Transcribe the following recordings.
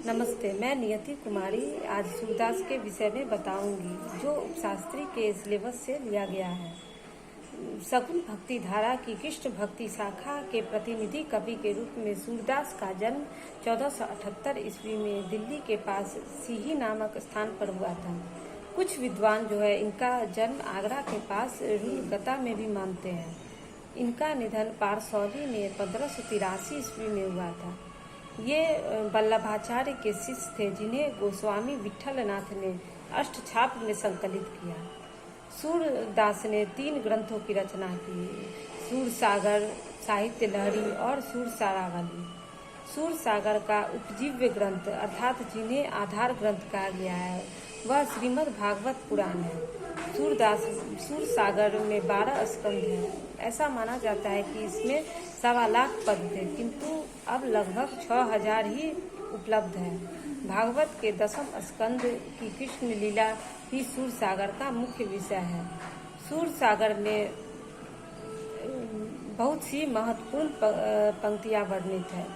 नमस्ते, मैं नियति कुमारी आज सूरदास के विषय में बताऊंगी जो उपशास्त्री के सिलेबस से लिया गया है। शकुन भक्ति धारा की कृष्ण भक्ति शाखा के प्रतिनिधि कवि के रूप में सूरदास का जन्म 1478 ईस्वी में दिल्ली के पास सीही नामक स्थान पर हुआ था। कुछ विद्वान जो है इनका जन्म आगरा के पास रूलकता में भी मानते हैं। इनका निधन पारसौली में 1583 ईस्वी में हुआ था। ये वल्लभाचार्य के शिष्य थे जिन्हें गोस्वामी विठलनाथ ने अष्टछाप में संकलित किया। सूरदास ने 3 ग्रंथों की रचना की, सूरसागर, साहित्य लहरी और सूरसारावली। सूरसागर का उपजीव्य ग्रंथ अर्थात जिन्हें आधार ग्रंथ कहा गया है वह श्रीमद् भागवत पुराण है। सूरसागर में 12 स्कंध हैं। ऐसा माना जाता है कि इसमें 1.25 लाख पद थे, किंतु अब लगभग 6000 ही उपलब्ध है। भागवत के 10वें स्कंद की कृष्ण लीला ही सूरसागर का मुख्य विषय है। सूरसागर में बहुत सी महत्वपूर्ण पंक्तियां वर्णित है।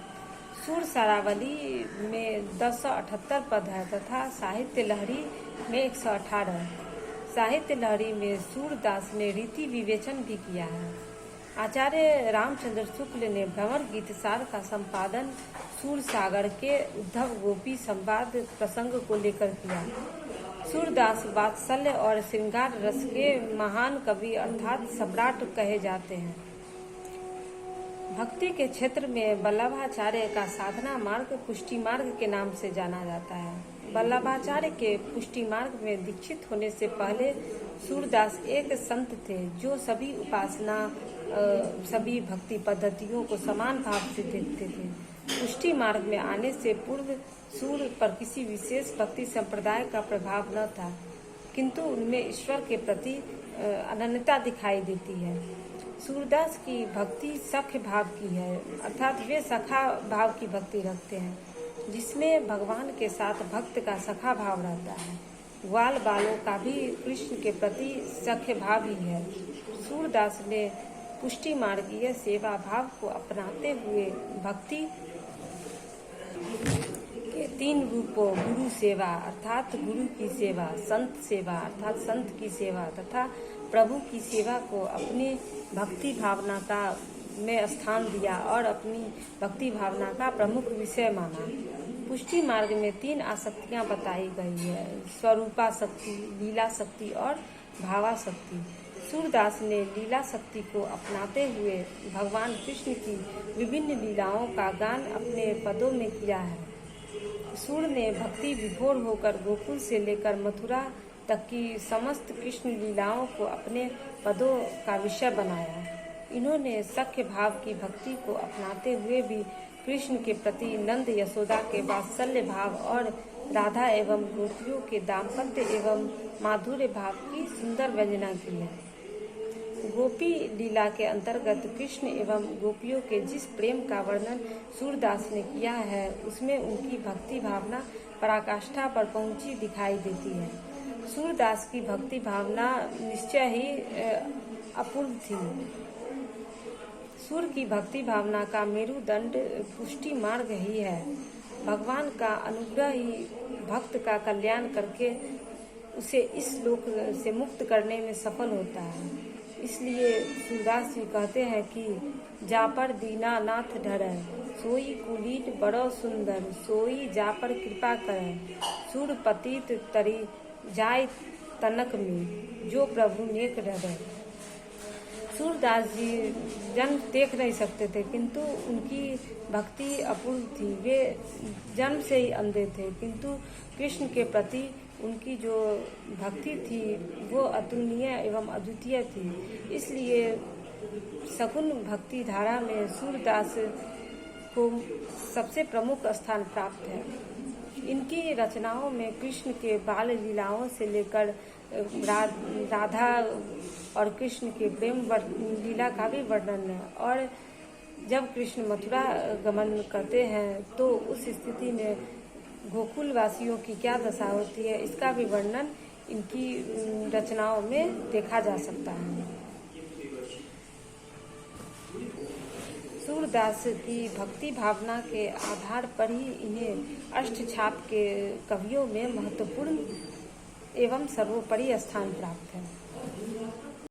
सूरसारावली में 1078 पद है तथा साहित्य लहरी में 118। साहित्य लहरी में सूरदास ने रीति विवेचन भी किया है। आचार्य रामचंद्र शुक्ल ने भ्रमर गीत सार का संपादन सूरसागर के उद्धव गोपी संवाद प्रसंग को लेकर किया। सूरदास वात्सल्य और श्रृंगार रस के महान कवि अर्थात सम्राट कहे जाते हैं। भक्ति के क्षेत्र में वल्लभाचार्य का साधना मार्ग पुष्टि मार्ग के नाम से जाना जाता है। वल्लभाचार्य के पुष्टि मार्ग में दीक्षित होने से पहले सूरदास एक संत थे जो सभी उपासना सभी भक्ति पद्धतियों को समान भाव से देखते थे। पुष्टि मार्ग में आने से पूर्व सूर पर किसी विशेष भक्ति संप्रदाय का प्रभाव न था, किंतु उनमें ईश्वर के प्रति अनन्यता दिखाई देती है। सूरदास की भक्ति सख्य भाव की है, अर्थात वे सखा भाव की भक्ति रखते हैं जिसमें भगवान के साथ भक्त का सखा भाव रहता है। ग्वाल बालों का भी कृष्ण के प्रति सख्य भाव ही है। सूरदास ने पुष्टि मार्गीय सेवा भाव को अपनाते हुए भक्ति के 3 रूपों गुरु सेवा अर्थात गुरु की सेवा, संत सेवा अर्थात संत की सेवा तथा प्रभु की सेवा को अपनी भक्ति भावना का में स्थान दिया और अपनी भक्ति भावना का प्रमुख विषय माना। पुष्टि मार्ग में 3 आसक्तियां बताई गई है, स्वरूपा शक्ति, लीला शक्ति और भावा शक्ति। सूरदास ने लीला शक्ति को अपनाते हुए भगवान कृष्ण की विभिन्न लीलाओं का गान अपने पदों में किया है। सूर ने भक्ति विभोर होकर गोकुल से लेकर मथुरा तक की समस्त कृष्ण लीलाओं को अपने पदों का विषय बनाया। इन्होंने सख्य भाव की भक्ति को अपनाते हुए भी कृष्ण के प्रति नंद यशोदा के वात्सल्य भाव और राधा एवं गोपियों के दाम्पत्य एवं माधुर्य भाव की सुंदर व्यंजना की है। गोपी लीला के अंतर्गत कृष्ण एवं गोपियों के जिस प्रेम का वर्णन सूरदास ने किया है उसमें उनकी भक्ति भावना पराकाष्ठा पर पहुंची दिखाई देती है। सूरदास की भक्ति भावना निश्चय ही अपूर्व थी। सूर की भक्ति भावना का मेरुदंड पुष्टि मार्ग ही है। भगवान का अनुग्रह ही भक्त का कल्याण करके उसे इस लोक से मुक्त करने में सफल होता है। इसलिए सूरदास जी कहते हैं कि जा पर दीनानाथ ढरै, सोई कुलीन बड़ो सुंदर, सोई जा पर कृपा करे, सूर पतित तरी जाय तनक में, जो प्रभु नेक हृदय। सूरदास जी जन्म देख नहीं सकते थे, किंतु उनकी भक्ति अपूर्व थी। वे जन्म से ही अंधे थे, किंतु कृष्ण के प्रति उनकी जो भक्ति थी वो अतुलनीय एवं अद्वितीय थी। इसलिए शकुन भक्ति धारा में सूरदास को सबसे प्रमुख स्थान प्राप्त है। इनकी रचनाओं में कृष्ण के बाल लीलाओं से लेकर राधा और कृष्ण के प्रेम लीला का भी वर्णन है, और जब कृष्ण मथुरा गमन करते हैं तो उस स्थिति में गोकुल वासियों की क्या दशा होती है इसका भी वर्णन इनकी रचनाओं में देखा जा सकता है। सूरदास की भक्ति भावना के आधार पर ही इन्हें अष्टछाप के कवियों में महत्वपूर्ण एवं सर्वोपरि स्थान प्राप्त है।